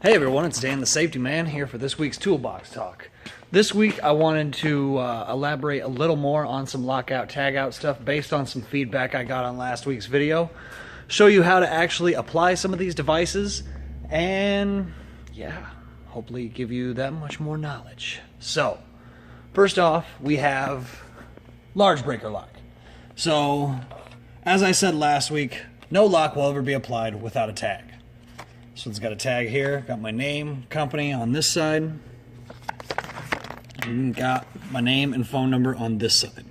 Hey everyone, it's Dan the Safety Man here for this week's Toolbox Talk. This week I wanted to elaborate a little more on some lockout tagout stuff based on some feedback I got on last week's video. Show you how to actually apply some of these devices and yeah, hopefully give you that much more knowledge. So, first off we have large breaker lock. So, as I said last week, no lock will ever be applied without a tag. This one's got a tag here, got my name, company on this side, and got my name and phone number on this side.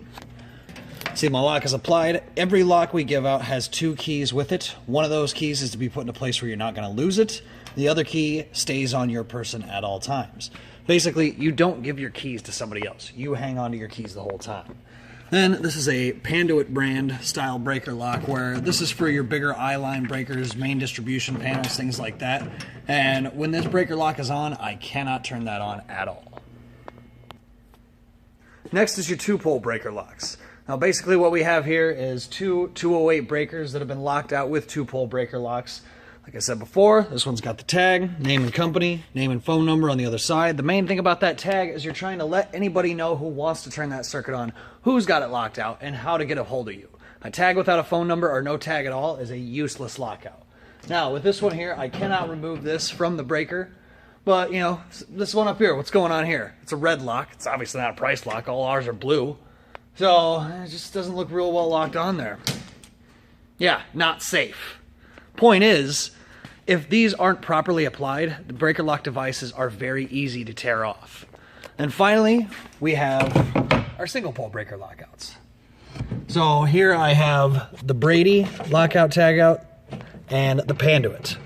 See, my lock is applied. Every lock we give out has two keys with it. One of those keys is to be put in a place where you're not going to lose it. The other key stays on your person at all times. Basically, you don't give your keys to somebody else. You hang on to your keys the whole time. Then this is a Panduit brand style breaker lock where this is for your bigger eye-line breakers, main distribution panels, things like that. And when this breaker lock is on, I cannot turn that on at all. Next is your two-pole breaker locks. Now basically what we have here is two 208 breakers that have been locked out with two-pole breaker locks. Like I said before, this one's got the tag, name and company, name and phone number on the other side. The main thing about that tag is you're trying to let anybody know who wants to turn that circuit on, who's got it locked out, and how to get a hold of you. A tag without a phone number or no tag at all is a useless lockout. Now, with this one here, I cannot remove this from the breaker, but, you know, this one up here, what's going on here? It's a red lock. It's obviously not a price lock. All ours are blue. So, it just doesn't look real well locked on there. Yeah, not safe. Point is, if these aren't properly applied, the breaker lock devices are very easy to tear off. And finally, we have our single pole breaker lockouts. So here I have the Brady lockout tagout and the Panduit.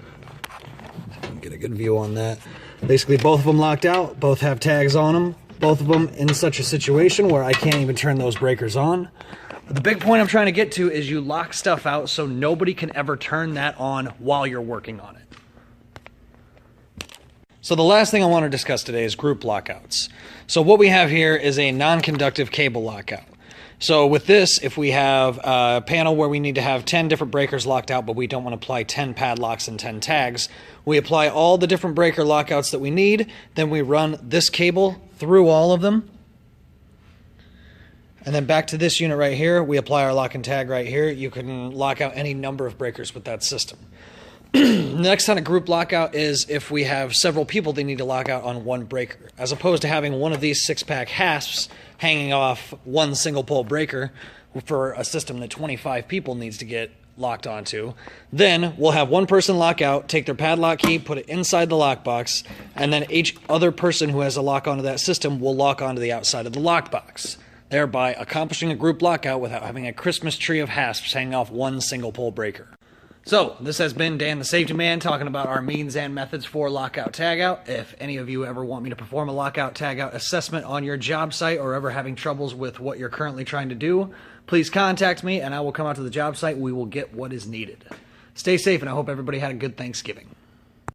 Get a good view on that. Basically both of them locked out, both have tags on them, both of them in such a situation where I can't even turn those breakers on. But the big point I'm trying to get to is you lock stuff out so nobody can ever turn that on while you're working on it. So the last thing I want to discuss today is group lockouts. So what we have here is a non-conductive cable lockout. So with this, if we have a panel where we need to have 10 different breakers locked out, but we don't want to apply 10 padlocks and 10 tags, we apply all the different breaker lockouts that we need, then we run this cable through all of them, and then back to this unit right here, we apply our lock and tag right here. You can lock out any number of breakers with that system. The next kind of group lockout is if we have several people they need to lock out on one breaker. As opposed to having one of these 6-pack hasps hanging off one single pole breaker for a system that 25 people needs to get locked onto. Then we'll have one person lock out, take their padlock key, put it inside the lockbox, and then each other person who has a lock onto that system will lock onto the outside of the lockbox, thereby accomplishing a group lockout without having a Christmas tree of hasps hanging off one single pole breaker. So, this has been Dan the Safety Man talking about our means and methods for lockout tagout. If any of you ever want me to perform a lockout tagout assessment on your job site or ever having troubles with what you're currently trying to do, please contact me and I will come out to the job site and we will get what is needed. Stay safe and I hope everybody had a good Thanksgiving.